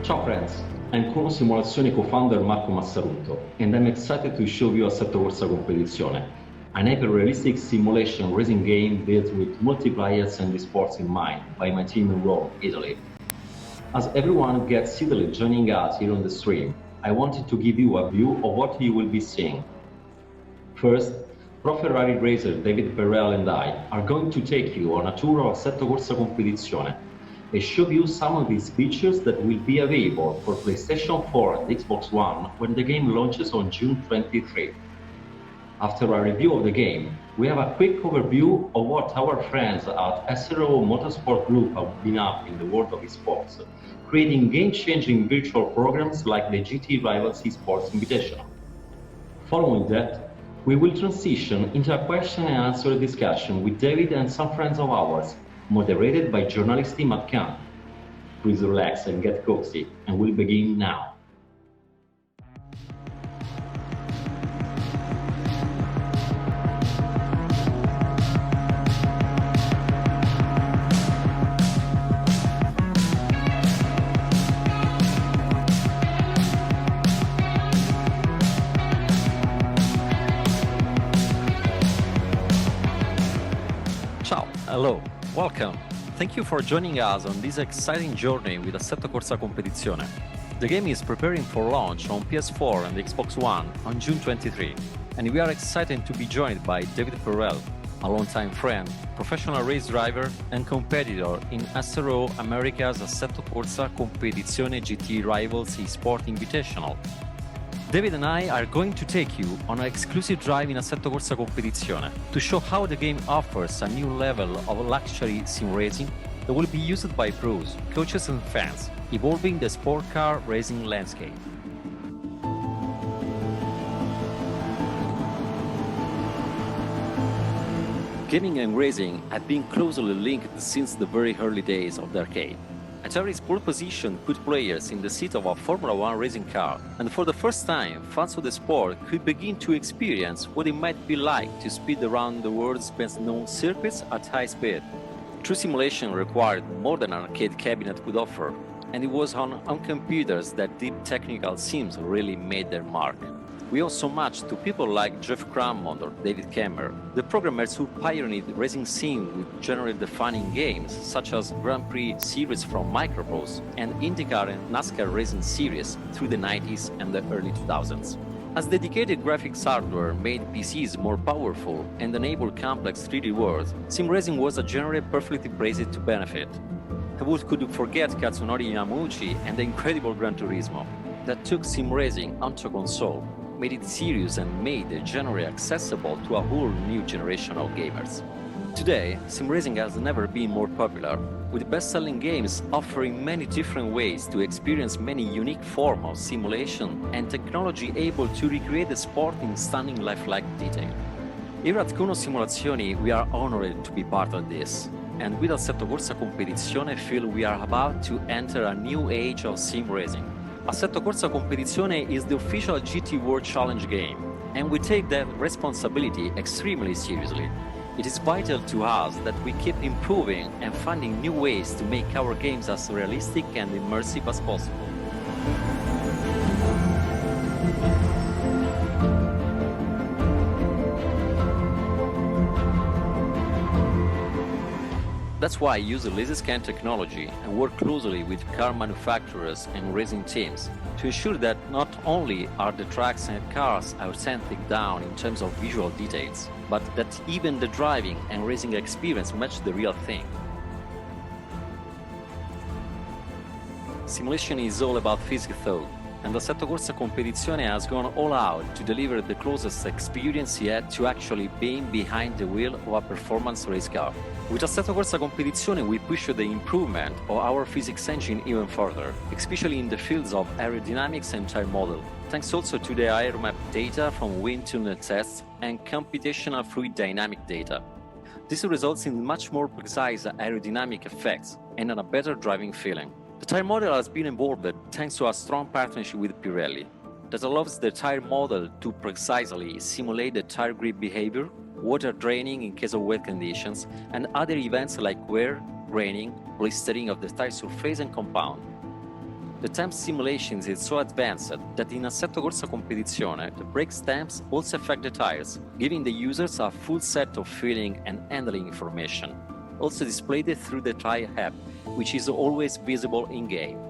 Ciao friends, I'm Comas Simulazione co-founder Marco Massarutto, and I'm excited to show you Assetto Corsa Competizione, an hyper-realistic simulation racing game built with multipliers and esports in mind by my team in Rome, Italy. As everyone gets seated joining us here on the stream, I wanted to give you a view of what you will be seeing. First, Pro Ferrari racer David Perel and I are going to take you on a tour of Assetto Corsa Competizione and show you some of these features that will be available for PlayStation 4 and Xbox One when the game launches on June 23. After a review of the game, we have a quick overview of what our friends at SRO Motorsports Group have been up in the world of esports, creating game-changing virtual programs like the GT Rivals Esports Invitational. Following that, we will transition into a question and answer discussion with David and some friends of ours, moderated by journalist Imad Khan. Please relax and get cozy, and we'll begin now. Ciao, hello. Welcome! Thank you for joining us on this exciting journey with Assetto Corsa Competizione. The game is preparing for launch on PS4 and Xbox One on June 23, and we are excited to be joined by David Perel, a longtime friend, professional race driver and competitor in SRO America's Assetto Corsa Competizione GT Rivals Esports Invitational. David and I are going to take you on an exclusive drive in Assetto Corsa Competizione to show how the game offers a new level of luxury sim racing that will be used by pros, coaches and fans, evolving the sport car racing landscape. Gaming and racing have been closely linked since the very early days of the arcade. Atari's pole position put players in the seat of a Formula One racing car, and for the first time, fans of the sport could begin to experience what it might be like to speed around the world's best-known circuits at high speed. True simulation required more than an arcade cabinet could offer, and it was on computers that deep technical sims really made their mark. We owe so much to people like Jeff Crammond or David Kemmer, the programmers who pioneered racing sim with genre-defining games such as Grand Prix series from Microprose and IndyCar and NASCAR racing series through the 90s and the early 2000s. As dedicated graphics hardware made PCs more powerful and enabled complex 3D worlds, sim racing was a genre perfectly braced to benefit. Who could forget Katsunori Yamauchi and the incredible Gran Turismo that took sim racing onto console, made it serious and made the genre accessible to a whole new generation of gamers. Today, sim racing has never been more popular, with best-selling games offering many different ways to experience many unique forms of simulation and technology able to recreate the sport in stunning lifelike detail. Here at Kuno Simulazioni, we are honored to be part of this, and with Assetto Corsa Competizione feel we are about to enter a new age of sim racing. Assetto Corsa Competizione is the official GT World Challenge game, and we take that responsibility extremely seriously. It is vital to us that we keep improving and finding new ways to make our games as realistic and immersive as possible. That's why I use the laser scan technology and work closely with car manufacturers and racing teams to ensure that not only are the tracks and cars authentic down in terms of visual details, but that even the driving and racing experience match the real thing. Simulation is all about physics thought, and Assetto Corsa Competizione has gone all out to deliver the closest experience yet to actually being behind the wheel of a performance race car. With Assetto Corsa Competizione, we push the improvement of our physics engine even further, especially in the fields of aerodynamics and tire model, thanks also to the aeromap data from wind tunnel tests and computational fluid dynamic data. This results in much more precise aerodynamic effects and a better driving feeling. The tire model has been evolved thanks to a strong partnership with Pirelli that allows the tire model to precisely simulate the tire grip behavior, water draining in case of wet conditions, and other events like wear, raining, blistering of the tire surface and compound. The temp simulation is so advanced that in Assetto Corsa Competizione, the brake stamps also affect the tires, giving the users a full set of feeling and handling information, also displayed through the tire app, which is always visible in-game.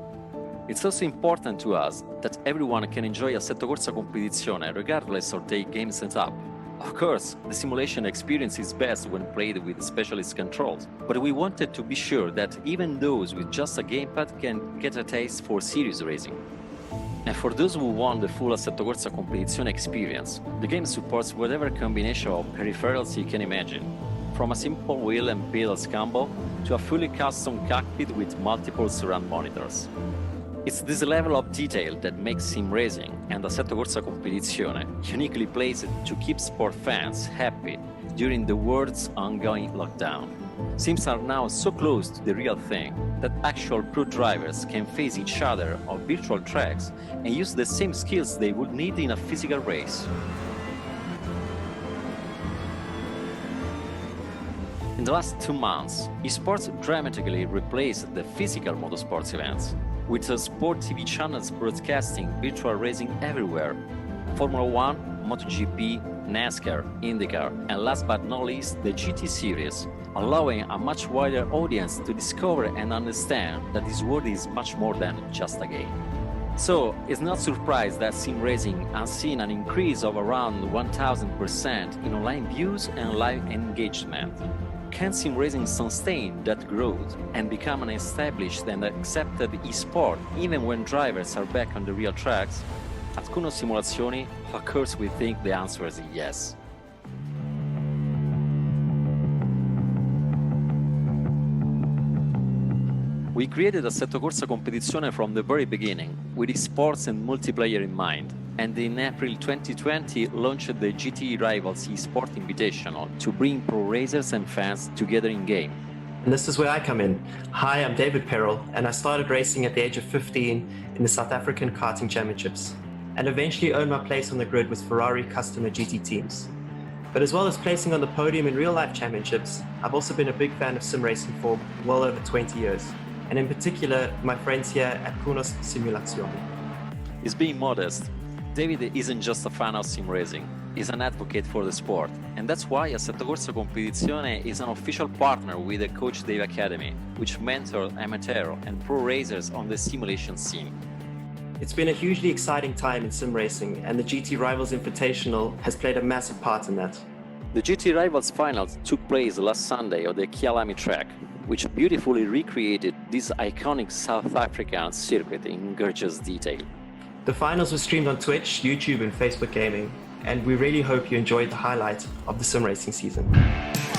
It's also important to us that everyone can enjoy Assetto Corsa Competizione regardless of their game setup. Of course, the simulation experience is best when played with specialist controls, but we wanted to be sure that even those with just a gamepad can get a taste for serious racing. And for those who want the full Assetto Corsa Competizione experience, the game supports whatever combination of peripherals you can imagine, from a simple wheel and pedals combo to a fully custom cockpit with multiple surround monitors. It's this level of detail that makes sim racing and Assetto Corsa Competizione uniquely placed to keep sport fans happy during the world's ongoing lockdown. Sims are now so close to the real thing that actual pro drivers can face each other on virtual tracks and use the same skills they would need in a physical race. In the last 2 months, esports dramatically replaced the physical motorsports events, with the sport TV channels broadcasting virtual racing everywhere. Formula 1, MotoGP, NASCAR, IndyCar, and last but not least, the GT series, allowing a much wider audience to discover and understand that this world is much more than just a game. So, it's not surprised that sim racing has seen an increase of around 1000% in online views and live engagement. Can sim racing sustain that growth and become an established and accepted e-sport even when drivers are back on the real tracks? At Kuno Simulazioni, of course we think the answer is yes. We created Assetto Corsa Competizione from the very beginning, with esports and multiplayer in mind, and in April 2020 launched the GT Rivals eSport Invitational to bring pro racers and fans together in-game. And this is where I come in. Hi, I'm David Perel, and I started racing at the age of 15 in the South African Karting Championships, and eventually earned my place on the grid with Ferrari customer GT teams. But as well as placing on the podium in real-life championships, I've also been a big fan of sim racing for well over 20 years, and in particular, my friends here at Kuno Simulazioni. He's being modest. David isn't just a fan of sim racing, he's an advocate for the sport, and that's why Assetto Corsa Competizione is an official partner with the Coach Dave Academy, which mentors amateur and pro racers on the simulation scene. It's been a hugely exciting time in sim racing, and the GT Rivals Invitational has played a massive part in that. The GT Rivals finals took place last Sunday on the Kyalami track, which beautifully recreated this iconic South African circuit in gorgeous detail. The finals were streamed on Twitch, YouTube, and Facebook Gaming, and we really hope you enjoyed the highlight of the sim racing season.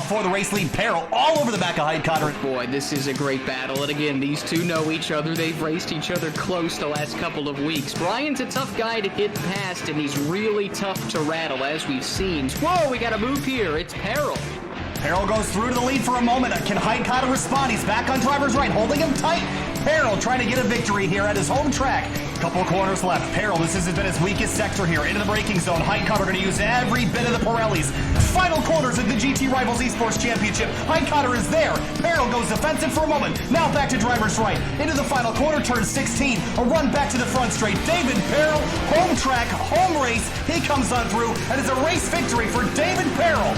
For the race lead, Perel all over the back of Heitkotter. Boy, this is a great battle, and again, these two know each other. They've raced each other close the last couple of weeks. Bryan's a tough guy to get past, and he's really tough to rattle, as we've seen. Whoa, we got a move here. It's Perel. Perel goes through to the lead for a moment. Can Heitkotter respond? He's back on driver's right, holding him tight. Perel trying to get a victory here at his home track. Couple corners left. Perel, this has been his weakest sector here. Into the braking zone. Heitkotter going to use every bit of the Pirellis. Final corners of the GT Rivals Esports Championship. Heitkotter is there. Perel goes defensive for a moment. Now back to driver's right. Into the final corner, turn 16. A run back to the front straight. David Perel, home track, home race. He comes on through, and it's a race victory for David Perel.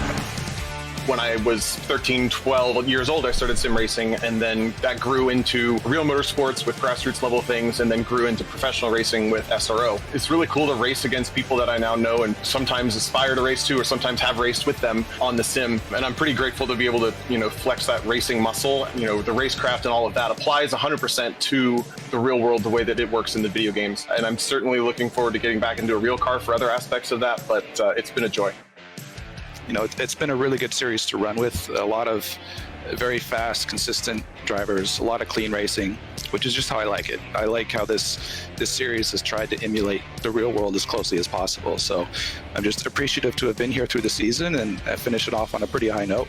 When I was 13, 12 years old, I started sim racing, and then that grew into real motorsports with grassroots level things, and then grew into professional racing with SRO. It's really cool to race against people that I now know and sometimes aspire to race to, or sometimes have raced with them on the sim. And I'm pretty grateful to be able to, flex that racing muscle. The racecraft and all of that applies 100% to the real world, the way that it works in the video games. And I'm certainly looking forward to getting back into a real car for other aspects of that, but it's been a joy. It's been a really good series to run with. A lot of very fast, consistent drivers, a lot of clean racing, which is just how I like it. I like how this series has tried to emulate the real world as closely as possible. So I'm just appreciative to have been here through the season and finish it off on a pretty high note.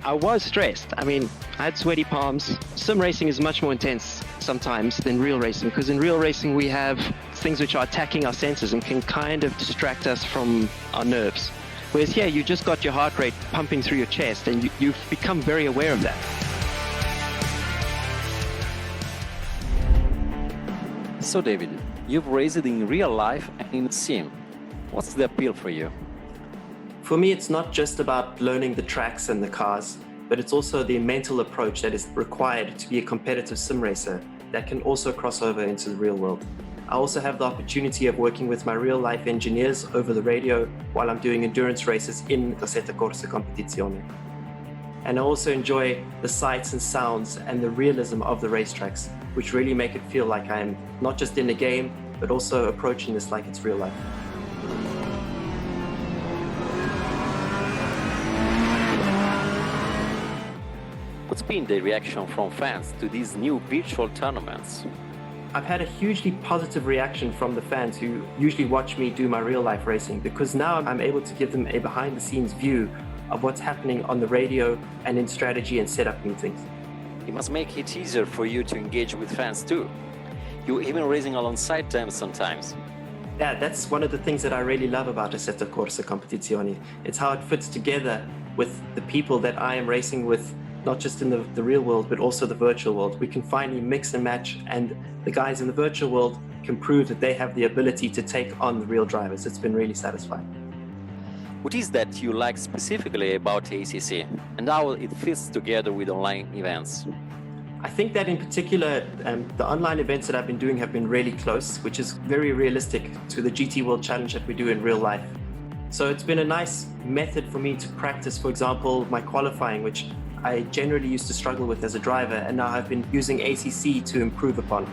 I was stressed. I had sweaty palms. Sim racing is much more intense sometimes than real racing, because in real racing we have things which are attacking our senses and can kind of distract us from our nerves. Whereas here, you just got your heart rate pumping through your chest, and you've become very aware of that. So David, you've raced in real life and in sim. What's the appeal for you? For me, it's not just about learning the tracks and the cars, but it's also the mental approach that is required to be a competitive sim racer that can also cross over into the real world. I also have the opportunity of working with my real life engineers over the radio while I'm doing endurance races in Assetto Corsa Competizione. And I also enjoy the sights and sounds and the realism of the racetracks, which really make it feel like I'm not just in the game, but also approaching this like it's real life. What's been the reaction from fans to these new virtual tournaments? I've had a hugely positive reaction from the fans who usually watch me do my real life racing, because now I'm able to give them a behind the scenes view of what's happening on the radio and in strategy and setup meetings. It must make it easier for you to engage with fans too. You're even racing alongside them sometimes. Yeah, that's one of the things that I really love about Assetto Corsa Competizione. It's how it fits together with the people that I am racing with, not just in the real world, but also the virtual world. We can finally mix and match, and the guys in the virtual world can prove that they have the ability to take on the real drivers. It's been really satisfying. What is that you like specifically about ACC and how it fits together with online events? I think that in particular, the online events that I've been doing have been really close, which is very realistic to the GT World Challenge that we do in real life. So it's been a nice method for me to practice, for example, my qualifying, which I generally used to struggle with as a driver, and now I've been using ACC to improve upon.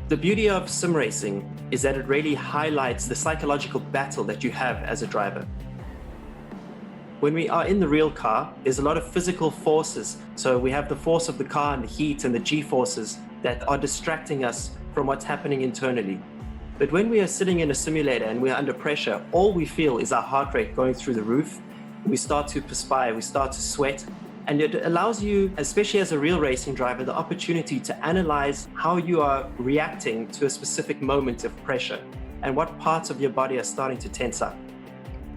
The beauty of sim racing is that it really highlights the psychological battle that you have as a driver. When we are in the real car, there's a lot of physical forces. So we have the force of the car and the heat and the G-forces that are distracting us from what's happening internally. But when we are sitting in a simulator and we're under pressure, all we feel is our heart rate going through the roof. We start to perspire, we start to sweat. And it allows you, especially as a real racing driver, the opportunity to analyze how you are reacting to a specific moment of pressure and what parts of your body are starting to tense up.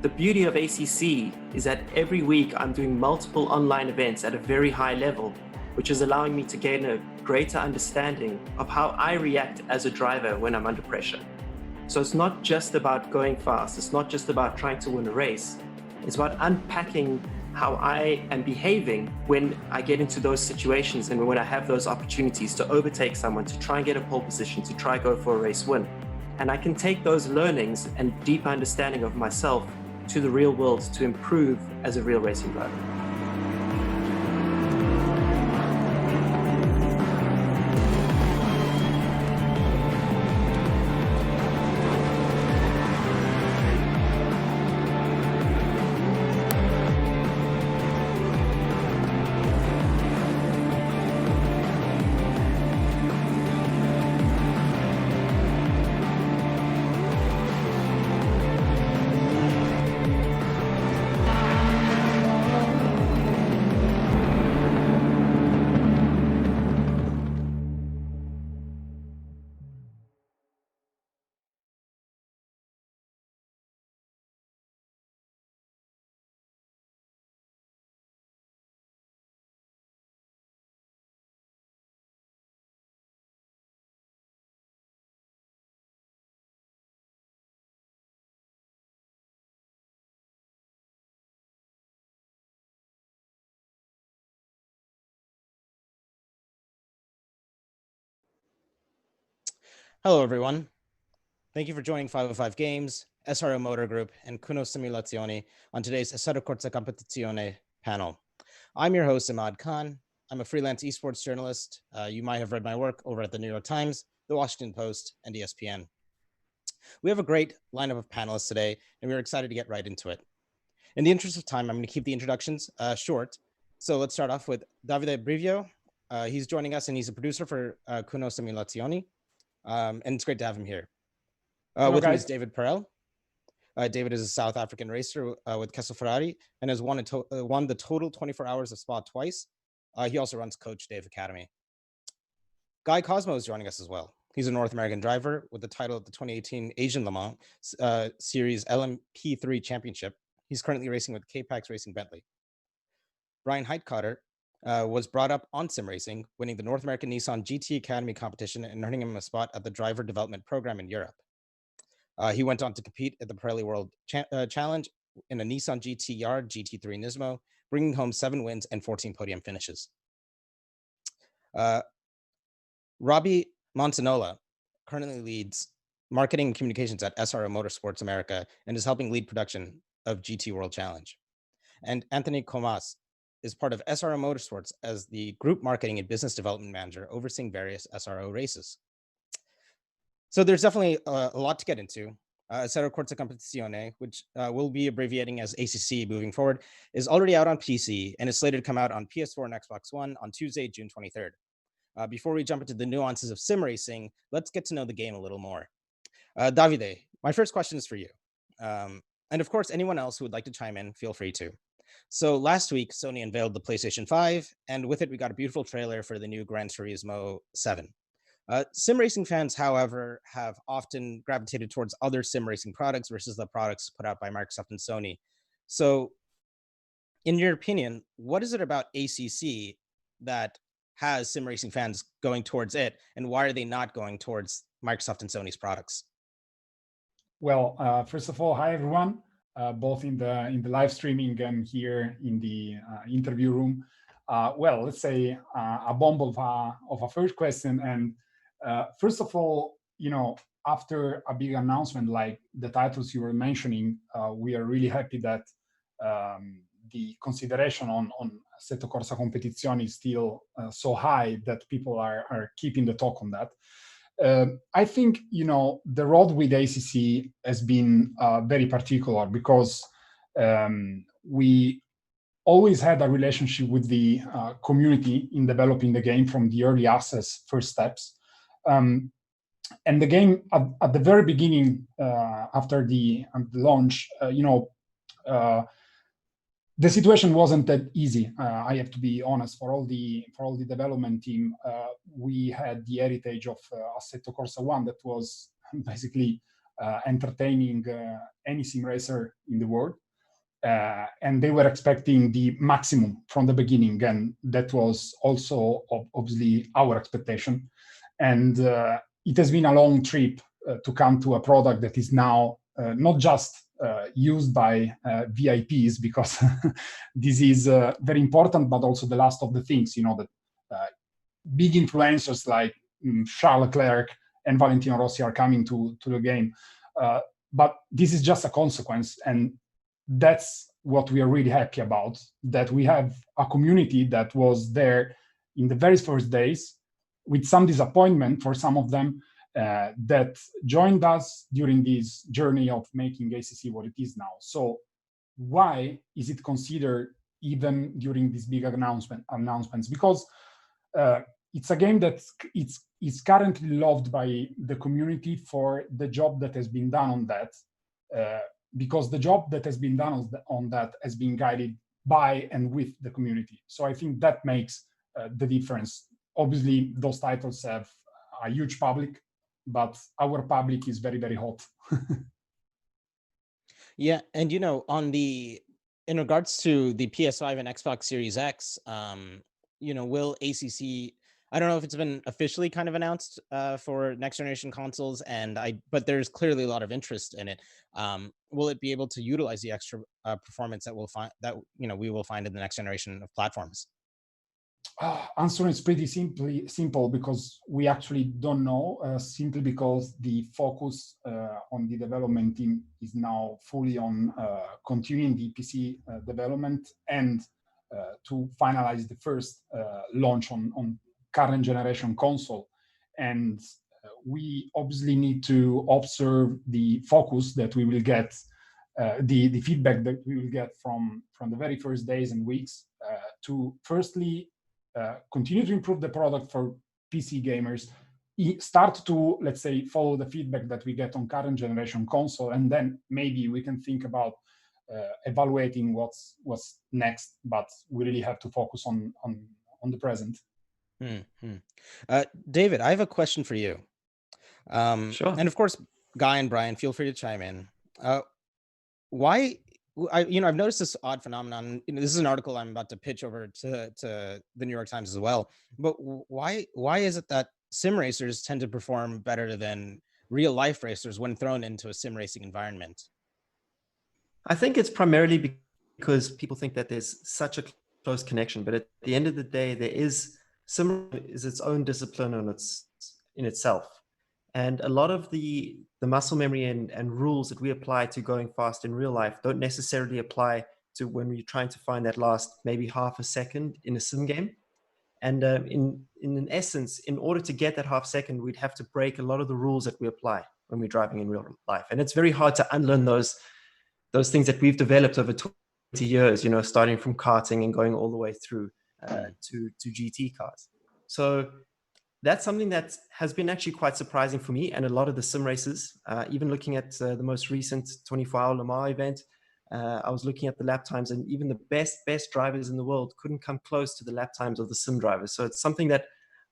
The beauty of ACC is that every week I'm doing multiple online events at a very high level, which is allowing me to gain a greater understanding of how I react as a driver when I'm under pressure. So it's not just about going fast, it's not just about trying to win a race, it's about unpacking how I am behaving when I get into those situations and when I have those opportunities to overtake someone, to try and get a pole position, to try go for a race win. And I can take those learnings and deep understanding of myself to the real world to improve as a real racing driver. Hello, everyone. Thank you for joining 505 Games, SRO Motor Group, and Kuno Simulazioni on today's Assetto Corsa Competizione panel. I'm your host, Imad Khan. I'm a freelance esports journalist. You might have read my work over at the New York Times, the Washington Post, and ESPN. We have a great lineup of panelists today, and we're excited to get right into it. In the interest of time, I'm going to keep the introductions short. So let's start off with Davide Brivio. He's joining us, and he's a producer for Kuno Simulazioni. And it's great to have him here. With me is David Perel. David is a South African racer with Kessel Ferrari and has won the total 24 hours of Spa twice. He also runs Coach Dave Academy. Guy Cosmo is joining us as well. He's a North American driver with the title of the 2018 Asian Le Mans Series LMP3 Championship. He's currently racing with K-PAX Racing Bentley. Bryan Heitkotter was brought up on sim racing, winning the North American Nissan GT Academy competition and earning him a spot at the driver development program in Europe. He went on to compete at the Perel World Challenge in a Nissan GT-R GT3 NISMO, bringing home 7 wins and 14 podium finishes. Robbie Montinola currently leads marketing and communications at SRO Motorsports America and is helping lead production of GT World Challenge. And Anthony Comas is part of SRO Motorsports as the group marketing and business development manager, overseeing various SRO races. So there's definitely a lot to get into. Assetto Corsa Competizione, which will be abbreviating as ACC moving forward, is already out on PC and is slated to come out on PS4 and Xbox One on Tuesday, June 23rd. Before we jump into the nuances of sim racing, let's get to know the game a little more. Davide, my first question is for you. And of course, anyone else who would like to chime in, feel free to. So last week, Sony unveiled the PlayStation 5, and with it, we got a beautiful trailer for the new Gran Turismo 7. Sim racing fans, however, have often gravitated towards other sim racing products versus the products put out by Microsoft and Sony. So, in your opinion, what is it about ACC that has sim racing fans going towards it, and why are they not going towards Microsoft and Sony's products? Well, first of all, hi everyone, both in the live streaming and here in the interview room. Well, let's say a bomb of a first question. And first of all, after a big announcement like the titles you were mentioning, we are really happy that the consideration on Assetto Corsa Competizione is still so high that people are keeping the talk on that. I think, the road with ACC has been very particular because we always had a relationship with the community in developing the game from the early access first steps. And the game at the very beginning, after the launch, the situation wasn't that easy. I have to be honest. For all the development team, we had the heritage of Assetto Corsa 1 that was basically entertaining any sim racer in the world, and they were expecting the maximum from the beginning, and that was also obviously our expectation. And it has been a long trip to come to a product that is now not just used by VIPs, because this is very important, but also the last of the things, that big influencers like Charles Leclerc and Valentino Rossi are coming to the game. But this is just a consequence, and that's what we are really happy about, that we have a community that was there in the very first days, with some disappointment for some of them, that joined us during this journey of making ACC what it is now. So why is it considered even during these big announcements? Because it's a game that it's currently loved by the community for the job that has been done on that, because the job that has been done on that has been guided by and with the community. So I think that makes the difference. Obviously, those titles have a huge public, but our public is very, very hot. Yeah, and in regards to the PS5 and Xbox Series X, will ACC? I don't know if it's been officially kind of announced for next generation consoles, but there's clearly a lot of interest in it. Will it be able to utilize the extra performance that we will find in the next generation of platforms? Answer is pretty simple, because we actually don't know, simply because the focus on the development team is now fully on continuing the PC development and to finalize the first launch on current generation console. And we obviously need to observe the focus that we will get, the feedback that we will get from the very first days and weeks, to firstly continue to improve the product for PC gamers, start to, let's say, follow the feedback that we get on current generation console, and then maybe we can think about evaluating what's next. But we really have to focus on the present. David, I have a question for you. Sure. And of course, Guy and Bryan, feel free to chime in. Why I've noticed this odd phenomenon. This is an article I'm about to pitch over to the New York Times as well. But why is it that sim racers tend to perform better than real life racers when thrown into a sim racing environment? I think it's primarily because people think that there's such a close connection, but at the end of the day, sim is its own discipline in itself. And a lot of the muscle memory and rules that we apply to going fast in real life don't necessarily apply to when we're trying to find that last maybe half a second in a sim game. And in essence, in order to get that half second, we'd have to break a lot of the rules that we apply when we're driving in real life. And it's very hard to unlearn those things that we've developed over 20 years, starting from karting and going all the way through to GT cars. So that's something that has been actually quite surprising for me and a lot of the sim races. Even looking at the most recent 24-hour Le Mans event, I was looking at the lap times, and even the best drivers in the world couldn't come close to the lap times of the sim drivers. So it's something that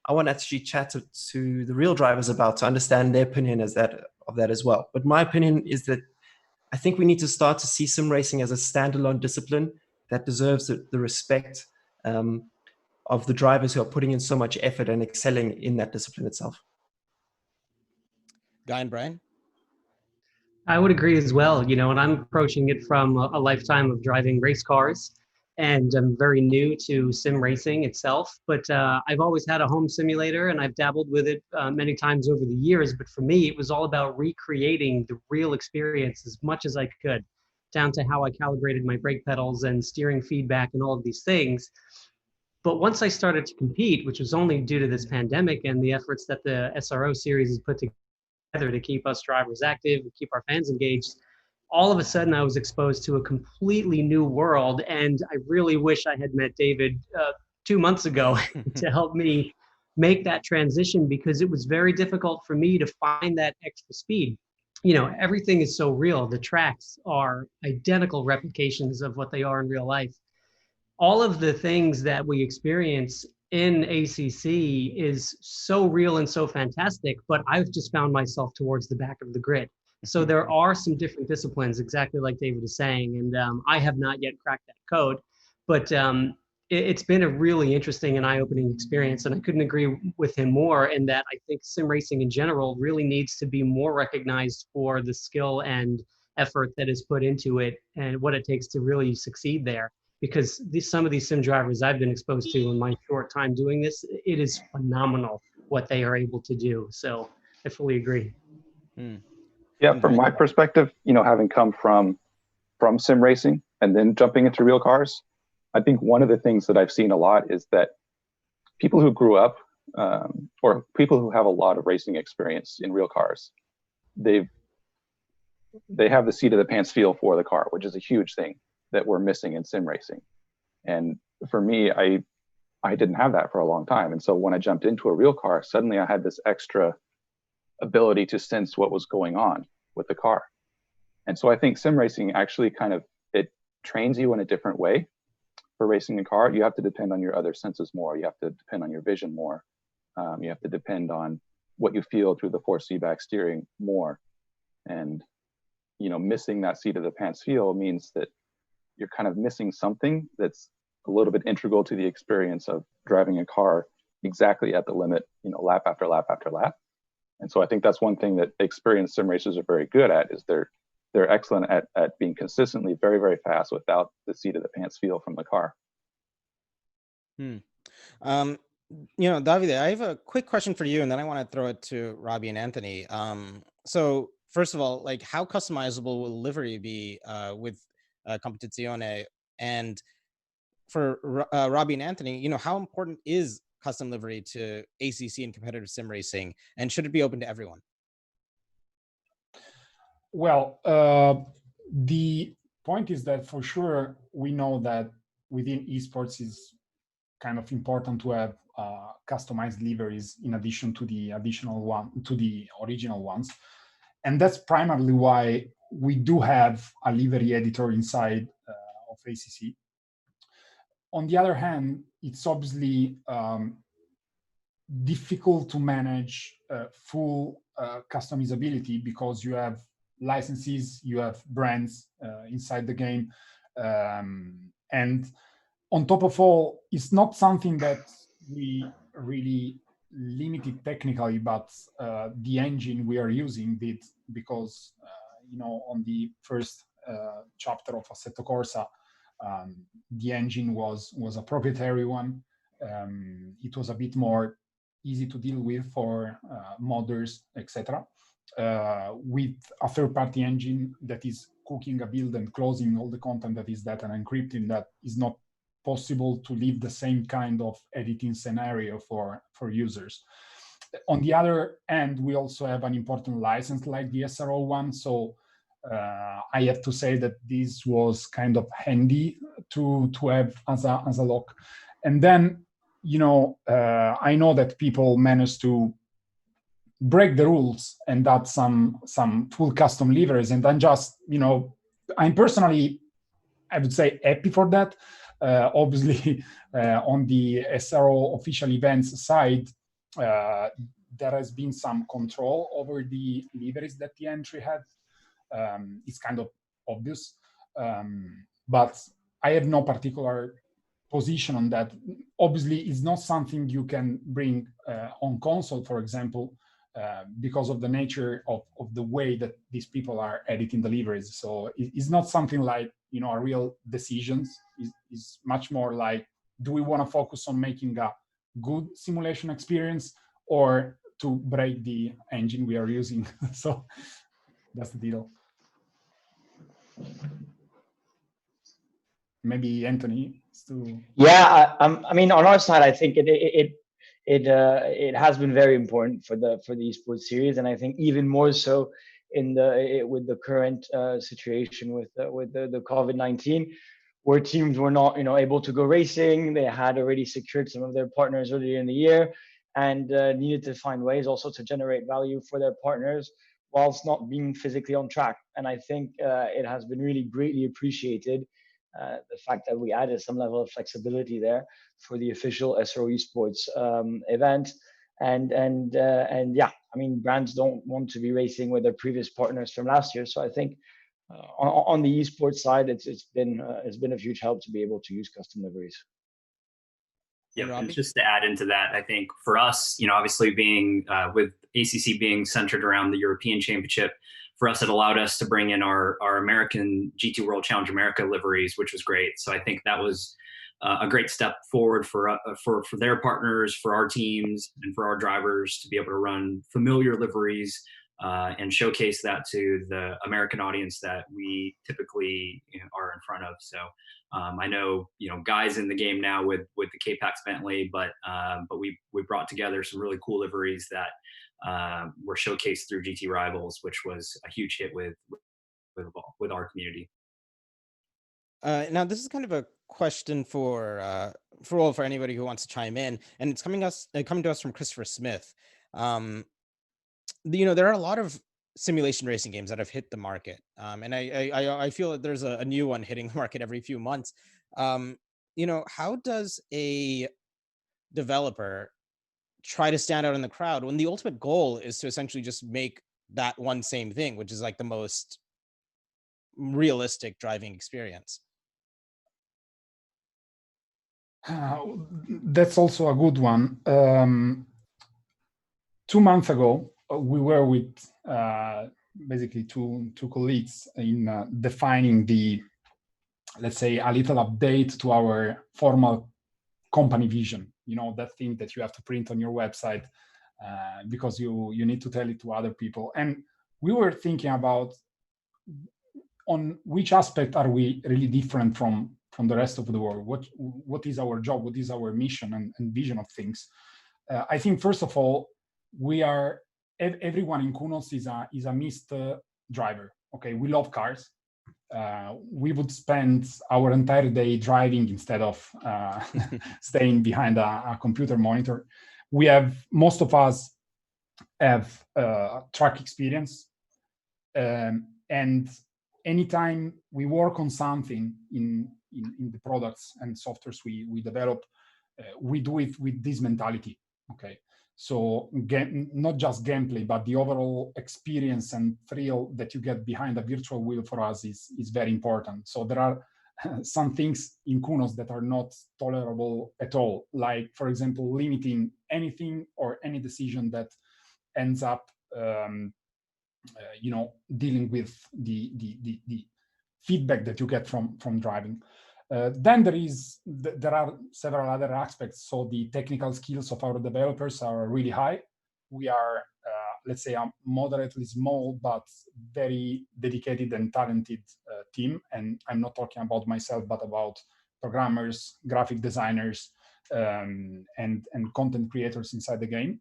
I want to actually chat to the real drivers about to understand their opinion of that as well. But my opinion is that I think we need to start to see sim racing as a standalone discipline that deserves the respect of the drivers who are putting in so much effort and excelling in that discipline itself. Guy and Bryan? I would agree as well, and I'm approaching it from a lifetime of driving race cars, and I'm very new to sim racing itself, but I've always had a home simulator and I've dabbled with it many times over the years. But for me, it was all about recreating the real experience as much as I could, down to how I calibrated my brake pedals and steering feedback and all of these things. But once I started to compete, which was only due to this pandemic and the efforts that the SRO series has put together to keep us drivers active, keep our fans engaged, all of a sudden I was exposed to a completely new world. And I really wish I had met David 2 months ago to help me make that transition, because it was very difficult for me to find that extra speed. Everything is so real. The tracks are identical replications of what they are in real life. All of the things that we experience in ACC is so real and so fantastic, but I've just found myself towards the back of the grid. So there are some different disciplines, exactly like David is saying, and I have not yet cracked that code, but it's been a really interesting and eye-opening experience, and I couldn't agree with him more in that I think sim racing in general really needs to be more recognized for the skill and effort that is put into it and what it takes to really succeed there. Because some of these sim drivers I've been exposed to in my short time doing this, it is phenomenal what they are able to do. So I fully agree. Yeah, from my perspective, having come from sim racing and then jumping into real cars, I think one of the things that I've seen a lot is that people who grew up or people who have a lot of racing experience in real cars, they have the seat of the pants feel for the car, which is a huge thing that we're missing in sim racing. And for me, I didn't have that for a long time. And so when I jumped into a real car, suddenly I had this extra ability to sense what was going on with the car. And so I think sim racing actually it trains you in a different way. For racing a car, you have to depend on your other senses more. You have to depend on your vision more. You have to depend on what you feel through the force feedback steering more. And, missing that seat of the pants feel means that you're kind of missing something that's a little bit integral to the experience of driving a car exactly at the limit, lap after lap after lap. And so I think that's one thing that experienced sim racers are very good at, is they're excellent at being consistently very, very fast without the seat of the pants feel from the car. Davide, I have a quick question for you, and then I want to throw it to Robbie and Anthony. So first of all, how customizable will livery be with Competizione? And for Robbie and Anthony, how important is custom livery to ACC and competitive sim racing, and should it be open to everyone? Well, the point is that for sure we know that within esports is kind of important to have customized liveries in addition to the original ones, and that's primarily why we do have a livery editor inside of ACC. On the other hand, it's obviously difficult to manage full customizability, because you have licenses, you have brands inside the game, and on top of all, it's not something that we really limited technically, but the engine we are using did, because on the first chapter of Assetto Corsa, the engine was a proprietary one. It was a bit more easy to deal with for modders, etc. With a third-party engine that is cooking a build and closing all the content that is that and encrypting that, is not possible to leave the same kind of editing scenario for users. On the other end, we also have an important license like the SRO one, so I have to say that this was kind of handy to have as a lock. And then, I know that people managed to break the rules and add some full custom liveries, and I'm just, I'm personally, I would say, happy for that. Obviously, on the SRO official events side, there has been some control over the liveries that the entry had. It's kind of obvious, but I have no particular position on that. Obviously, it's not something you can bring on console, for example, because of the nature of the way that these people are editing the liveries. So it's not something like, a real decisions. It's much more like, do we want to focus on making a good simulation experience or to break the engine we are using? So that's the deal. Maybe Anthony. Yeah, I mean, on our side, I think it has been very important for the esports series, and I think even more so with the current situation with the COVID-19, where teams were not able to go racing. They had already secured some of their partners earlier in the year, and needed to find ways also to generate value for their partners whilst not being physically on track. And I think it has been really greatly appreciated, the fact that we added some level of flexibility there for the official SRO Esports event. And yeah, I mean, brands don't want to be racing with their previous partners from last year. So I think on the esports side, it's been a huge help to be able to use custom liveries. Yeah, and just to add into that, I think for us, obviously being with ACC being centered around the European Championship, for us, it allowed us to bring in our American GT World Challenge America liveries, which was great. So I think that was a great step forward for their partners, for our teams, and for our drivers to be able to run familiar liveries and showcase that to the American audience that we typically are in front of. So I know Guy's in the game now with the K-PAX Bentley, but we brought together some really cool liveries that were showcased through GT Rivals, which was a huge hit with our community. Now, this is kind of a question for anybody who wants to chime in, and it's coming to us from Christopher Smith. There are a lot of simulation racing games that have hit the market, and I feel that there's a new one hitting the market every few months. How does a developer try to stand out in the crowd when the ultimate goal is to essentially just make that one same thing, which is like the most realistic driving experience? That's also a good one. 2 months ago, we were with basically two colleagues in defining let's say, a little update to our formal company vision. That thing that you have to print on your website because you need to tell it to other people. And we were thinking about on which aspect are we really different from the rest of the world? What is our job? What is our mission and vision of things? I think, first of all, everyone in Kunos is a missed driver. Okay, we love cars. We would spend our entire day driving instead of staying behind a computer monitor. Most of us have track experience, and anytime we work on something in the products and softwares we develop, we do it with this mentality. Okay, So not just gameplay, but the overall experience and thrill that you get behind a virtual wheel for us is very important. So there are some things in Kunos that are not tolerable at all, like, for example, limiting anything or any decision that ends up dealing with the feedback that you get from driving. Then there are several other aspects. So the technical skills of our developers are really high. We are, let's say, a moderately small but very dedicated and talented team. And I'm not talking about myself, but about programmers, graphic designers, and content creators inside the game.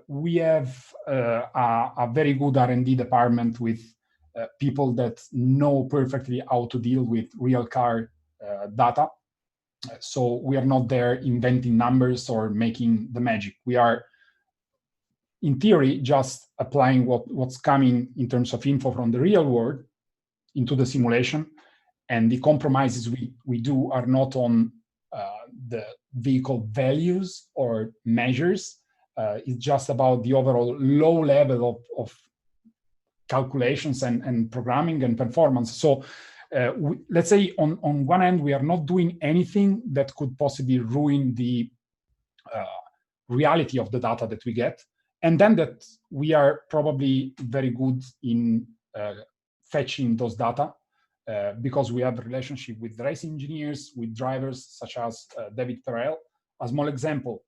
We have a very good R&D department with people that know perfectly how to deal with real car data. So we are not there inventing numbers or making the magic. We are, in theory, just applying what's coming in terms of info from the real world into the simulation. And the compromises we do are not on the vehicle values or measures. It's just about the overall low level of calculations and programming and performance. So let's say on one end, we are not doing anything that could possibly ruin the reality of the data that we get. And then that we are probably very good in fetching those data because we have a relationship with race engineers, with drivers such as David Perel. A small example,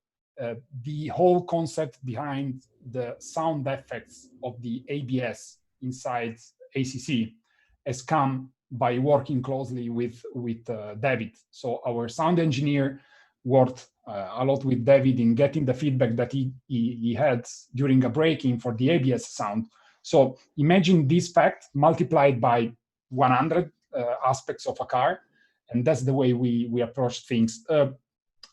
the whole concept behind the sound effects of the ABS inside ACC has come by working closely with David. So our sound engineer worked a lot with David in getting the feedback that he had during a braking for the ABS sound. So imagine this fact multiplied by 100 aspects of a car, and that's the way we approach things.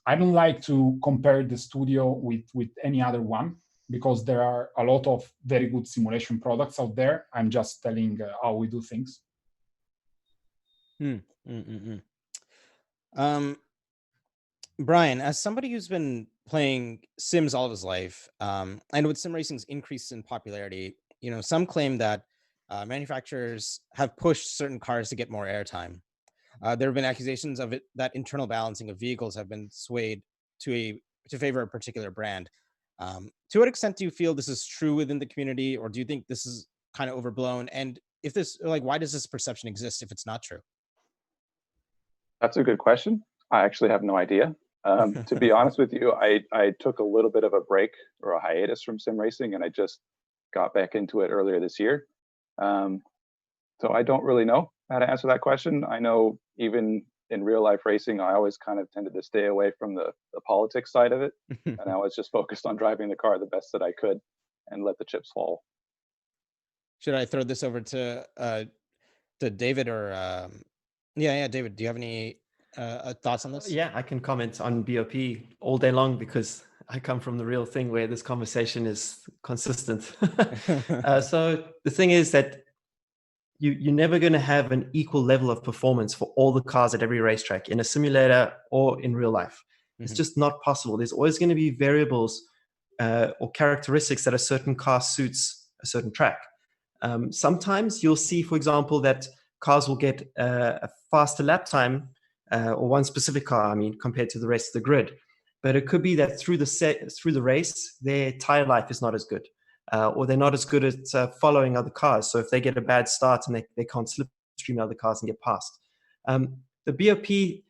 I don't like to compare the studio with any other one because there are a lot of very good simulation products out there. I'm just telling how we do things. Bryan, as somebody who's been playing Sims all of his life, and with sim racing's increase in popularity, some claim that manufacturers have pushed certain cars to get more airtime. There have been accusations of it that internal balancing of vehicles have been swayed to favor a particular brand. To what extent do you feel this is true within the community, or do you think this is kind of overblown? And if this, why does this perception exist if it's not true? That's a good question. I actually have no idea. To be honest with you, I took a little bit of a break or a hiatus from sim racing, and I just got back into it earlier this year. So I don't really know how to answer that question. I know even in real life racing, I always kind of tended to stay away from the politics side of it. And I was just focused on driving the car the best that I could and let the chips fall. Should I throw this over to David or David, do you have any thoughts on this? Yeah, I can comment on BOP all day long because I come from the real thing where this conversation is consistent. So the thing is that you're never going to have an equal level of performance for all the cars at every racetrack in a simulator or in real life. It's just not possible. There's always going to be variables or characteristics that a certain car suits a certain track. Sometimes you'll see, for example, that cars will get a faster lap time or one specific car, compared to the rest of the grid. But it could be that through the race, their tire life is not as good. Or they're not as good at following other cars. So if they get a bad start and they can't slipstream other cars and get past. The BOP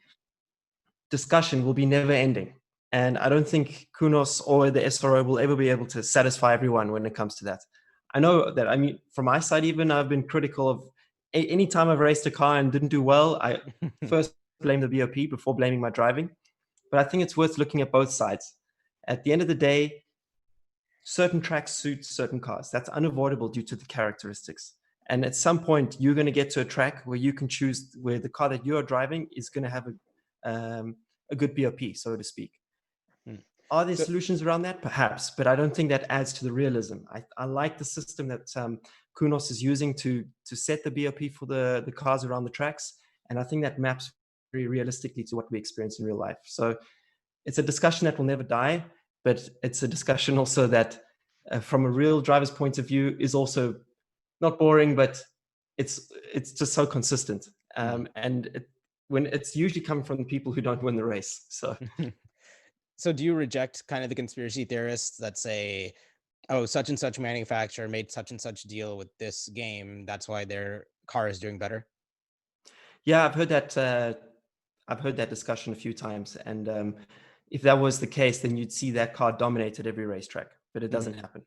discussion will be never ending. And I don't think Kunos or the SRO will ever be able to satisfy everyone when it comes to that. I know that, from my side even, I've been critical of any time I've raced a car and didn't do well, I first blame the BOP before blaming my driving. But I think it's worth looking at both sides. At the end of the day, certain tracks suit certain cars. That's unavoidable due to the characteristics. And at some point, you're going to get to a track where you can choose where the car that you're driving is going to have a good BOP, so to speak. Are there solutions around that? Perhaps, but I don't think that adds to the realism. I like the system that Kunos is using to set the BOP for the cars around the tracks. And I think that maps very realistically to what we experience in real life. So it's a discussion that will never die. but it's a discussion also that from a real driver's point of view is also not boring, but it's just so consistent. And when it's usually coming from the people who don't win the race. So, so do you reject kind of the conspiracy theorists that say, oh, such and such manufacturer made such and such deal with this game, that's why their car is doing better? Yeah, I've heard that. I've heard that discussion a few times, and if that was the case, then you'd see that car dominate at every racetrack. But it doesn't happen.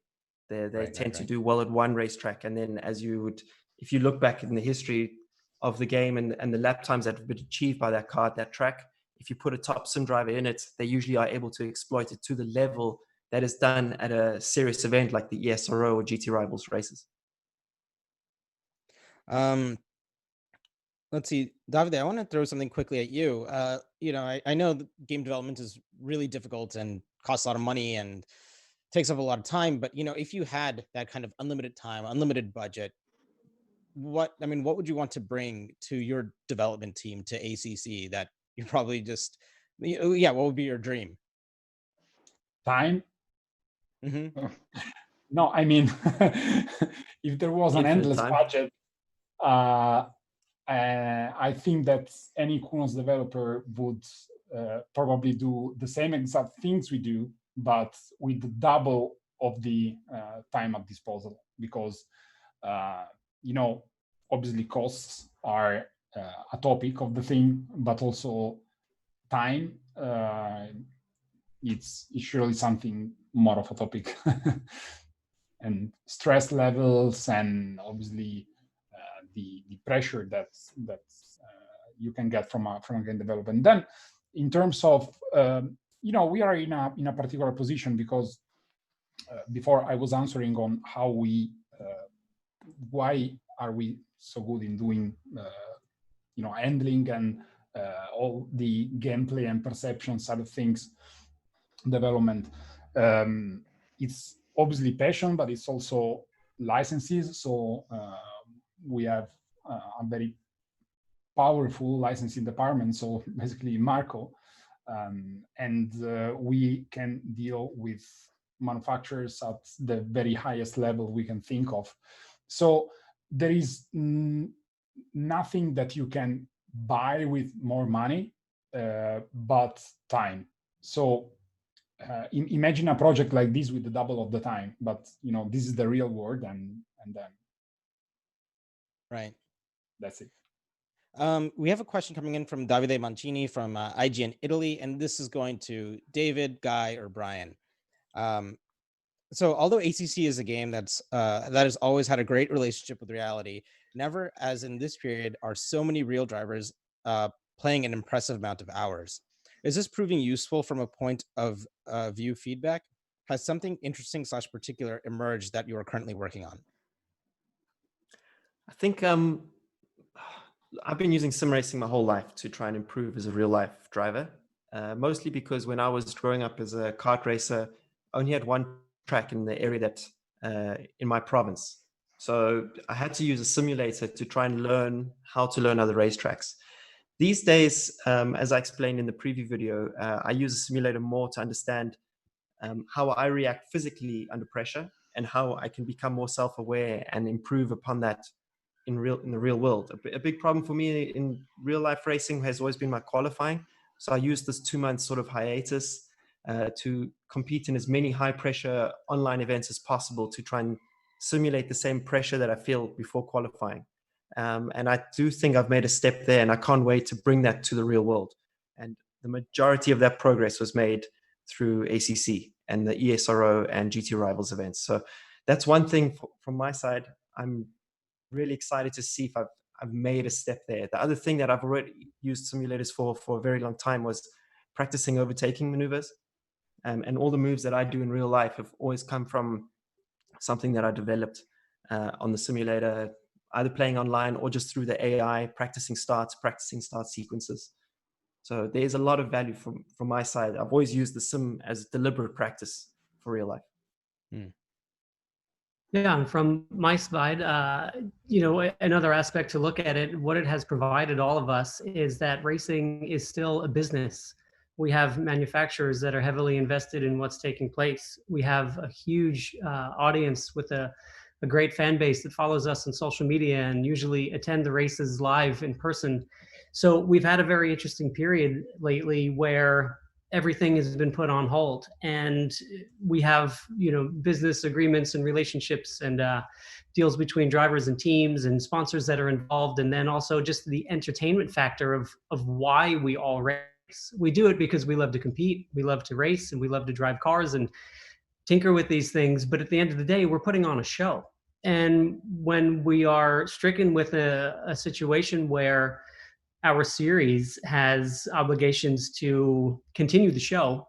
They tend to do well at one racetrack, and then if you look back in the history of the game and the lap times that have been achieved by that car at that track, if you put a top sim driver in it, they usually are able to exploit it to the level that is done at a serious event like the SRO or GT Rivals races. Let's see, Davide, I want to throw something quickly at you. I know that game development is really difficult and costs a lot of money and takes up a lot of time. But, if you had that kind of unlimited time, unlimited budget, what would you want to bring to your development team, to ACC, that you probably just, what would be your dream? Time? No, I mean, if there was an endless budget, I think that any Kunos developer would probably do the same exact things we do, but with double of the time at disposal, because obviously costs are a topic of the thing, but also time it's surely something more of a topic. And stress levels, and obviously the pressure that you can get from a game development. Then, in terms of we are in a particular position, because before I was answering on how why are we so good in doing handling and all the gameplay and perception side of things development. It's obviously passion, but it's also licenses. So we have a very powerful licensing department, so basically Marco, and we can deal with manufacturers at the very highest level we can think of. So there is nothing that you can buy with more money, but time. So imagine a project like this with the double of the time, but this is the real world, and then right, that's it. We have a question coming in from Davide Mancini from IGN Italy, and this is going to David, Guy, or Brian. So although ACC is a game that has always had a great relationship with reality, never, as in this period, are so many real drivers playing an impressive amount of hours. Is this proving useful from a point of view feedback? Has something interesting / particular emerged that you are currently working on? I think I've been using sim racing my whole life to try and improve as a real life driver, mostly because when I was growing up as a kart racer, I only had one track in the area that in my province. So I had to use a simulator to try and learn how to learn other racetracks. These days, as I explained in the preview video, I use a simulator more to understand how I react physically under pressure and how I can become more self-aware and improve upon that in the real world. A big problem for me in real life racing has always been my qualifying. So I used this 2 month sort of hiatus to compete in as many high pressure online events as possible to try and simulate the same pressure that I feel before qualifying. And I do think I've made a step there, and I can't wait to bring that to the real world. And the majority of that progress was made through ACC and the ESRO and GT Rivals events. So that's one thing from my side. I'm really excited to see if I've made a step there. The other thing that I've already used simulators for a very long time was practicing overtaking maneuvers. And all the moves that I do in real life have always come from something that I developed on the simulator, either playing online or just through the AI, practicing start sequences. So there's a lot of value from my side. I've always used the sim as deliberate practice for real life. Yeah, and from my side, another aspect to look at it, what it has provided all of us is that racing is still a business. We have manufacturers that are heavily invested in what's taking place. We have a huge audience with a great fan base that follows us on social media and usually attend the races live in person. So we've had a very interesting period lately where everything has been put on hold, and we have, business agreements and relationships and deals between drivers and teams and sponsors that are involved, and then also just the entertainment factor of why we all race. We do it because we love to compete, we love to race, and we love to drive cars and tinker with these things. But at the end of the day, we're putting on a show. And when we are stricken with a situation where our series has obligations to continue the show,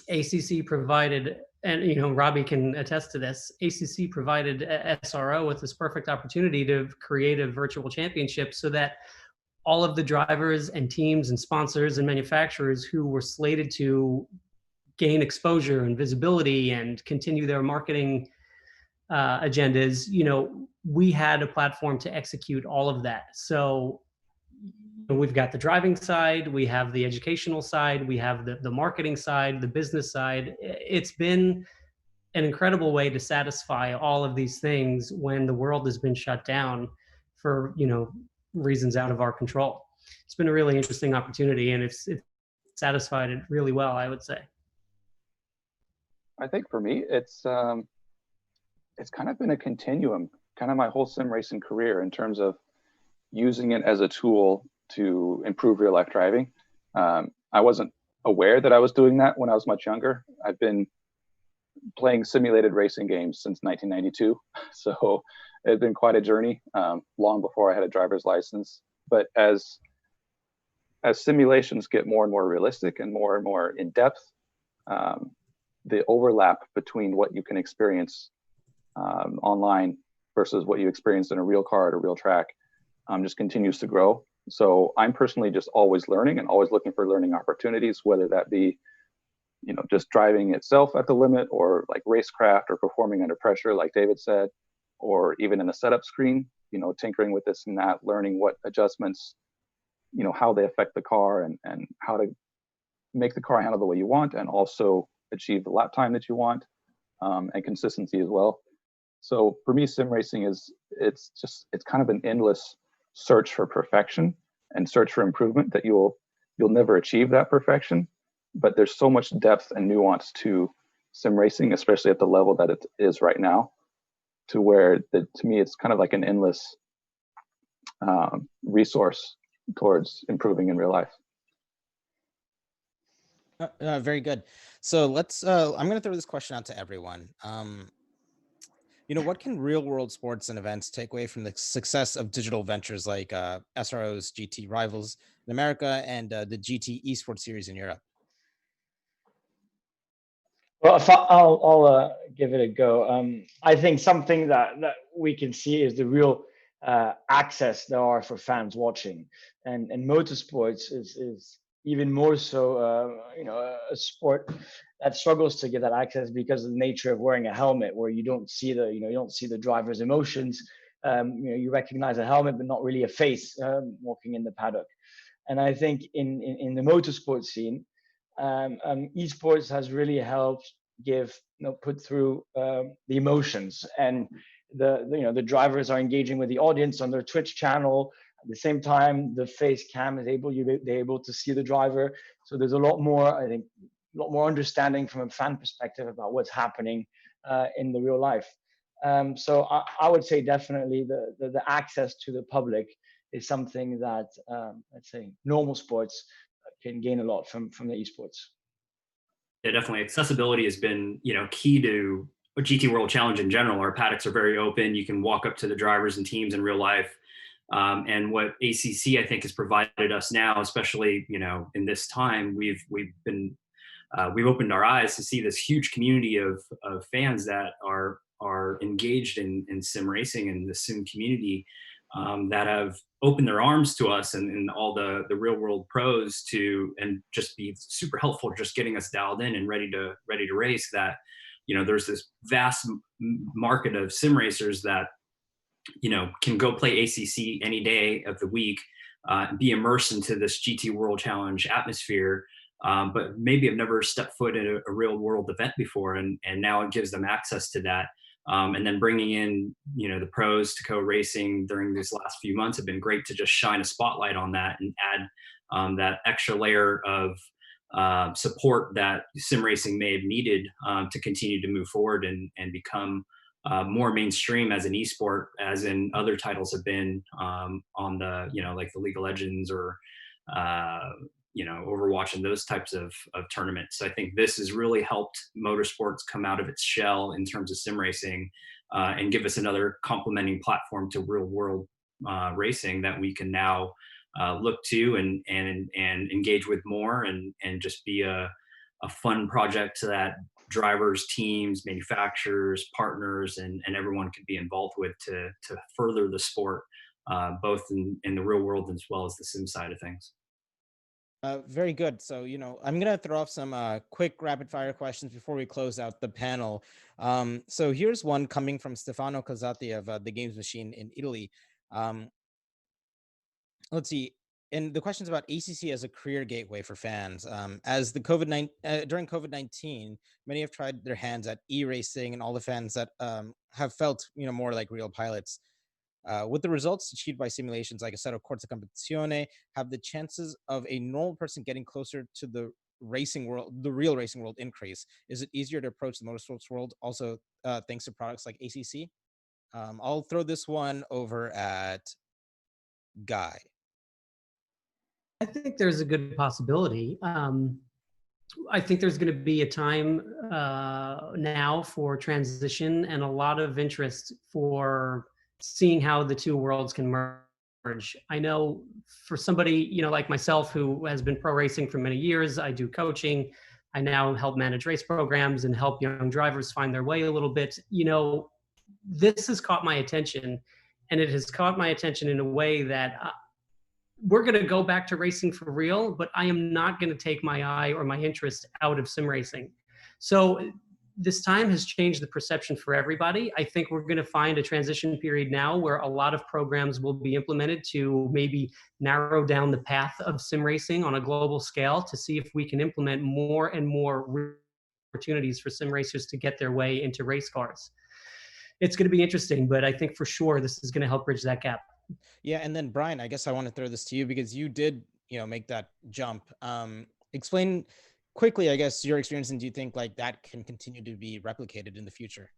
ACC provided, and Robbie can attest to this, ACC provided SRO with this perfect opportunity to create a virtual championship so that all of the drivers and teams and sponsors and manufacturers who were slated to gain exposure and visibility and continue their marketing agendas, we had a platform to execute all of that. So we've got the driving side, we have the educational side, we have the marketing side, the business side. It's been an incredible way to satisfy all of these things when the world has been shut down for, reasons out of our control. It's been a really interesting opportunity, and it's satisfied it really well, I would say. I think for me, it's kind of been a continuum, kind of my whole sim racing career, in terms of using it as a tool to improve real life driving. I wasn't aware that I was doing that when I was much younger. I've been playing simulated racing games since 1992. So it's been quite a journey, long before I had a driver's license. But as simulations get more and more realistic and more in depth, the overlap between what you can experience online versus what you experience in a real car at a real track just continues to grow. So I'm personally just always learning and always looking for learning opportunities, whether that be, just driving itself at the limit, or like racecraft, or performing under pressure, like David said, or even in a setup screen, tinkering with this and that, learning what adjustments, how they affect the car, and how to make the car handle the way you want, and also achieve the lap time that you want, and consistency as well. So for me, sim racing it's kind of an endless search for perfection and search for improvement, that you'll never achieve that perfection. But there's so much depth and nuance to sim racing, especially at the level that it is right now, to where to me it's kind of like an endless resource towards improving in real life. Very good. So let's I'm going to throw this question out to everyone. What can real world sports and events take away from the success of digital ventures like SRO's GT Rivals in America and the GT Esports series in Europe? Well, if I'll give it a go. I think something that we can see is the real access there are for fans watching, and motorsports is even more so, a sport that struggles to get that access because of the nature of wearing a helmet, where you don't see the driver's emotions. You recognize a helmet, but not really a face walking in the paddock. And I think in the motorsport scene, esports has really helped put through the emotions, and the drivers are engaging with the audience on their Twitch channel. At the same time, the face cam is they're able to see the driver. So there's a lot more understanding from a fan perspective about what's happening in the real life. So I would say definitely the access to the public is something that, let's say, normal sports can gain a lot from the esports. Yeah, definitely. Accessibility has been, key to a GT World Challenge in general. Our paddocks are very open. You can walk up to the drivers and teams in real life. And what ACC, I think, has provided us now, especially, in this time, we've opened our eyes to see this huge community of fans that are engaged in sim racing and the sim community, that have opened their arms to us and all the real world pros and just be super helpful, just getting us dialed in and ready to race. That, there's this vast market of sim racers that, can go play ACC any day of the week, be immersed into this GT World Challenge atmosphere, but maybe have never stepped foot in a real world event before, and now it gives them access to that. And then bringing in, the pros to co-racing during these last few months have been great to just shine a spotlight on that and add that extra layer of support that sim racing may have needed to continue to move forward and become more mainstream as an esport, as in other titles have been on the, like the League of Legends or Overwatch and those types of tournaments. So I think this has really helped motorsports come out of its shell in terms of sim racing and give us another complementing platform to real world racing that we can now look to and engage with more and just be a fun project that drivers, teams, manufacturers, partners, and everyone could be involved with to further the sport, both in the real world as well as the sim side of things. Very good. So, I'm going to throw off some quick rapid fire questions before we close out the panel. So here's one coming from Stefano Casati of the Games Machine in Italy. Let's see. And the question's about ACC as a career gateway for fans. As the during COVID-19, many have tried their hands at e-racing, and all the fans that have felt, more like real pilots. With the results achieved by simulations like Assetto Corsa Competizione, have the chances of a normal person getting closer to the racing world, the real racing world, increase? Is it easier to approach the motorsports world also thanks to products like ACC? I'll throw this one over at Guy. I think there's a good possibility. I think there's going to be a time now for transition and a lot of interest for seeing how the two worlds can merge. I know for somebody, like myself, who has been pro racing for many years, I do coaching. I now help manage race programs and help young drivers find their way a little bit. This has caught my attention, and it has caught my attention in a way that we're going to go back to racing for real, but I am not going to take my eye or my interest out of sim racing. So this time has changed the perception for everybody. I think we're going to find a transition period now where a lot of programs will be implemented to maybe narrow down the path of sim racing on a global scale to see if we can implement more and more opportunities for sim racers to get their way into race cars. It's going to be interesting, but I think for sure this is going to help bridge that gap. Yeah, and then Bryan, I guess I want to throw this to you because you did, make that jump. Explain quickly, I guess, your experience, and do you think like that can continue to be replicated in the future?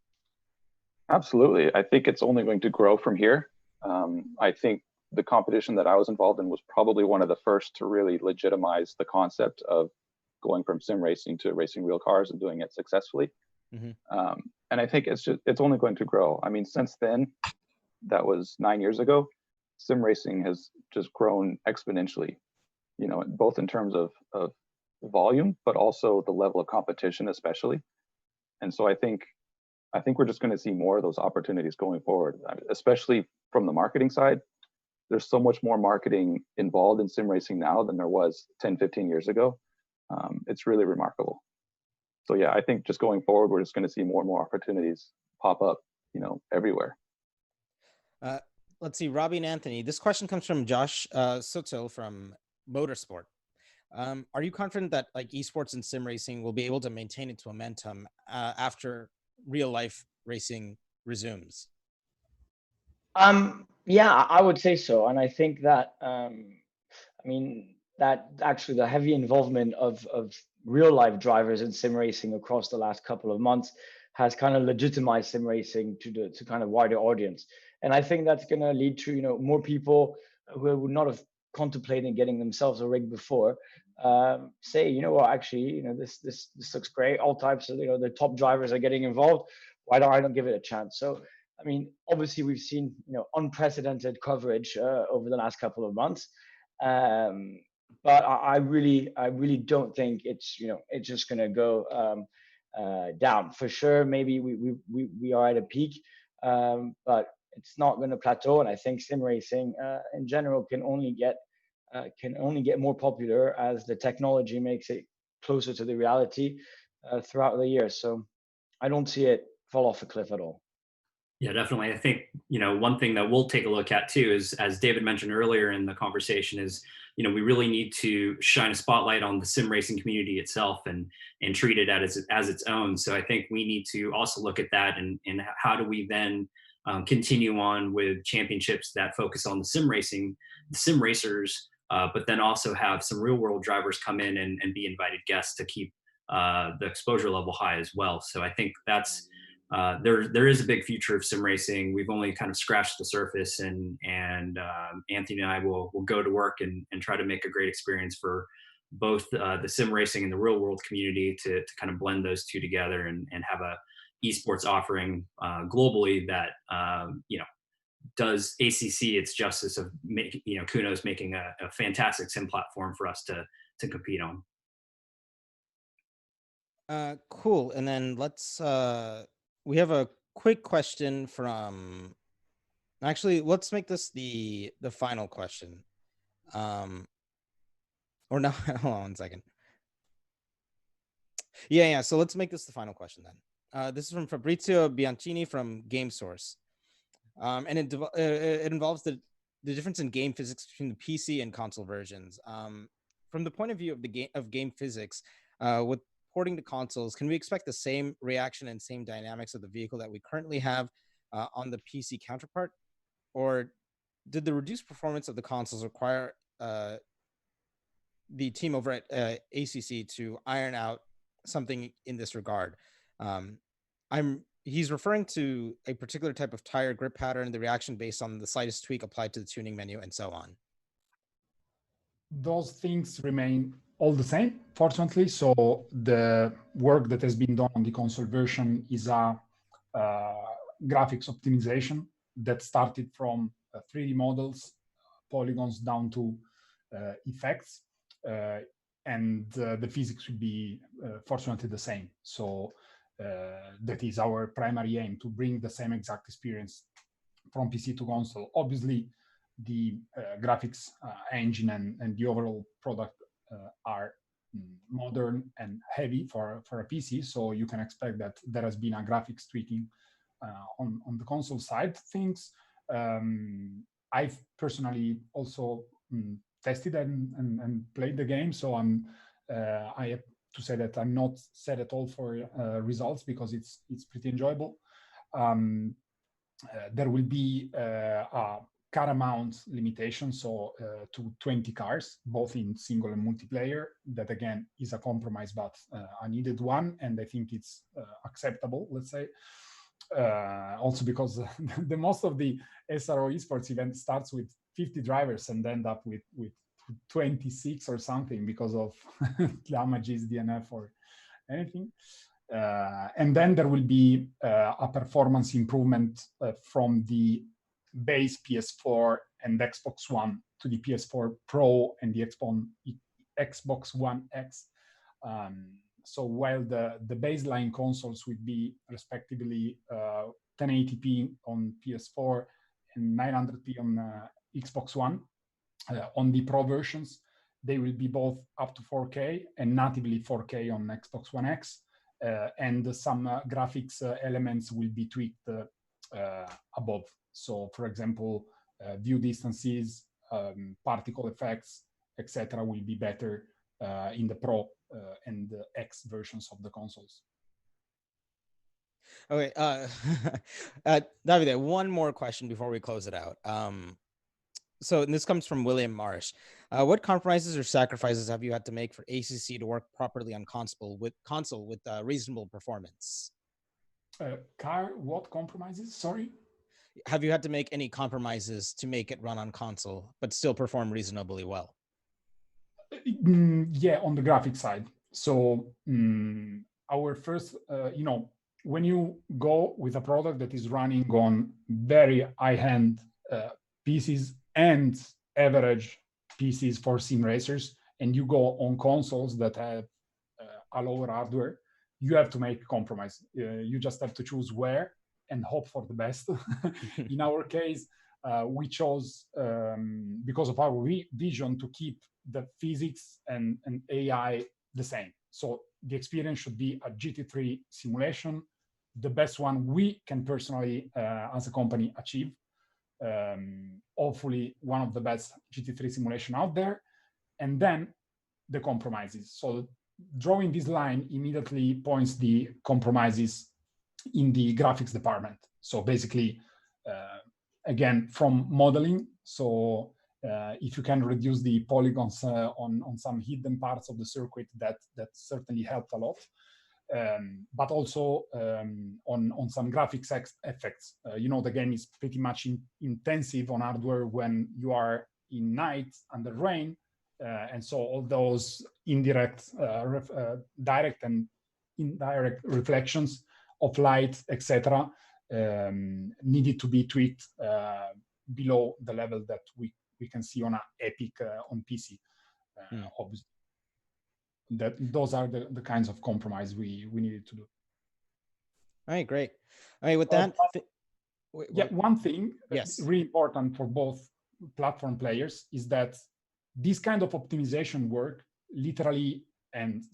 Absolutely. I think it's only going to grow from here. I think the competition that I was involved in was probably one of the first to really legitimize the concept of going from sim racing to racing real cars and doing it successfully. Mm-hmm. And I think it's only going to grow. I mean, since then, that was 9 years ago, sim racing has just grown exponentially, both in terms of volume, but also the level of competition, especially. And so I think we're just going to see more of those opportunities going forward, especially from the marketing side. There's so much more marketing involved in sim racing now than there was 10, 15 years ago. It's really remarkable. So yeah, I think just going forward, we're just going to see more and more opportunities pop up, everywhere. Let's see, Robbie and Anthony. This question comes from Josh Sutil from Motorsport. Are you confident that like esports and sim racing will be able to maintain its momentum after real life racing resumes? Yeah, I would say so. And I think that, that actually the heavy involvement of real life drivers in sim racing across the last couple of months has kind of legitimized sim racing to kind of wider audience. And I think that's going to lead to, more people who would not have contemplated getting themselves a rig before, say, actually, this looks great. All types of, the top drivers are getting involved. Why don't I give it a chance? So, obviously we've seen, unprecedented coverage over the last couple of months. But I really don't think it's, it's just going to go down. For sure, maybe we are at a peak, but it's not going to plateau. And I think sim racing in general can only get more popular as the technology makes it closer to the reality throughout the year. So I don't see it fall off a cliff at all. Yeah, definitely. I think, one thing that we'll take a look at too is, as David mentioned earlier in the conversation, is, we really need to shine a spotlight on the sim racing community itself and treat it as its own. So I think we need to also look at that and how do we then continue on with championships that focus on the sim racers, but then also have some real world drivers come in and be invited guests to keep the exposure level high as well. So I think that's there is a big future of sim racing. We've only kind of scratched the surface, and Anthony and I will go to work and try to make a great experience for both the sim racing and the real world community to kind of blend those two together and have a esports offering globally that does ACC its justice of Kunos making a fantastic sim platform for us to compete on. Cool. And then we have a quick question from, actually, let's make this the final question. Or no, hold on one second. Yeah. So let's make this the final question then. This is from Fabrizio Bianchini from GameSource. And it involves the difference in game physics between the PC and console versions. From the point of view of game physics, with porting to consoles, can we expect the same reaction and same dynamics of the vehicle that we currently have on the PC counterpart? Or did the reduced performance of the consoles require the team over at ACC to iron out something in this regard? He's referring to a particular type of tire grip pattern, the reaction based on the slightest tweak applied to the tuning menu, and so on. Those things remain all the same, fortunately. So the work that has been done on the console version is a graphics optimization that started from 3D models, polygons down to effects, and the physics will be fortunately the same. So that is our primary aim, to bring the same exact experience from PC to console. Obviously, the graphics engine and the overall product are modern and heavy for a PC, so you can expect that there has been a graphics tweaking on the console side things. I've personally also tested and played the game, so I have to say that I'm not set at all for results, because it's pretty enjoyable. There will be a car amount limitation, so to 20 cars, both in single and multiplayer. That again is a compromise, but a needed one, and I think it's acceptable, let's say. Also because the most of the SRO esports event starts with 50 drivers and end up with 26 or something because of damages, DNF or anything. And then there will be a performance improvement from the base PS4 and Xbox One to the PS4 Pro and the Xbox One X. So while the baseline consoles would be respectively 1080p on PS4 and 900p on Xbox One, on the Pro versions, they will be both up to 4K and natively 4K on Xbox One X. And some graphics elements will be tweaked above. So, for example, view distances, particle effects, etc., will be better in the Pro and the X versions of the consoles. Okay, Davide, one more question before we close it out. So this comes from William Marsh. What compromises or sacrifices have you had to make for ACC to work properly on console with reasonable performance? What compromises? Sorry? Have you had to make any compromises to make it run on console, but still perform reasonably well? Yeah, on the graphic side. So our first, when you go with a product that is running on very high-end PCs and average PCs for sim racers, and you go on consoles that have a lower hardware, you have to make a compromise. You just have to choose where and hope for the best. In our case, we chose, because of our vision, to keep the physics and AI the same. So the experience should be a GT3 simulation the best one we can personally, as a company, achieve. Hopefully one of the best GT3 simulation out there. And then the compromises. So drawing this line immediately points the compromises in the graphics department. So basically, again, from modeling. So if you can reduce the polygons on some hidden parts of the circuit, that certainly helped a lot. But also on some graphics effects. The game is pretty much intensive on hardware when you are in night under rain. And so all those indirect, direct and indirect reflections of light, etc., needed to be tweaked below the level that we can see on an Epic on PC, obviously. Those are the kinds of compromise we needed to do. All right, great. All right, with that, one thing yes, really important for both platform players is that this kind of optimization work literally and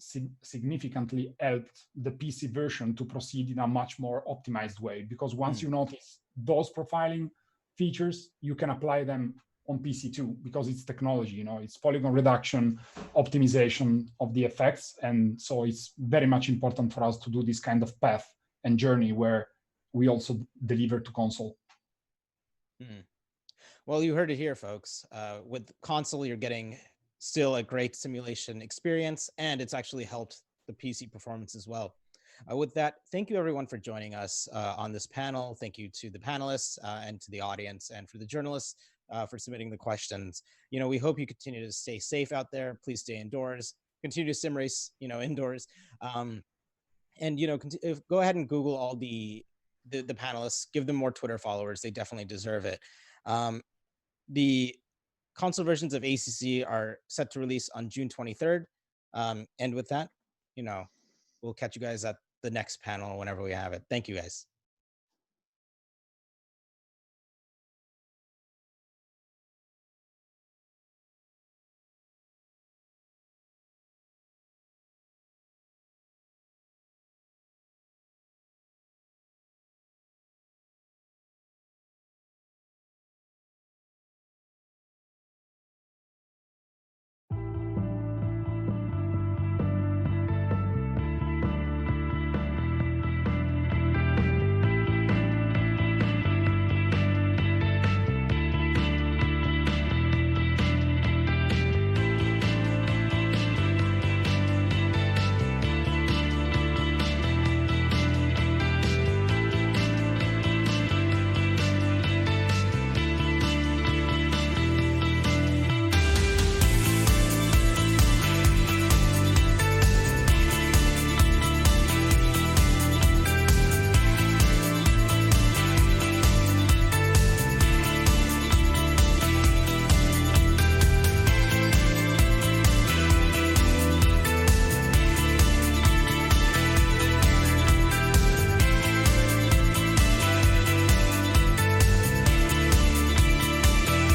significantly helped the PC version to proceed in a much more optimized way, because once you notice those profiling features, you can apply them on PC too, because it's technology, it's polygon reduction, optimization of the effects. And so it's very much important for us to do this kind of path and journey where we also deliver to console. Well, you heard it here, folks. With console, you're getting still a great simulation experience, and it's actually helped the PC performance as well. With that, thank you everyone for joining us on this panel. Thank you to the panelists and to the audience, and for the journalists for submitting the questions. We hope you continue to stay safe out there. Please stay indoors. Continue to sim race, indoors. And go ahead and Google all the panelists. Give them more Twitter followers. They definitely deserve it. The console versions of ACC are set to release on June 23rd. And with that, we'll catch you guys at the next panel whenever we have it. Thank you, guys.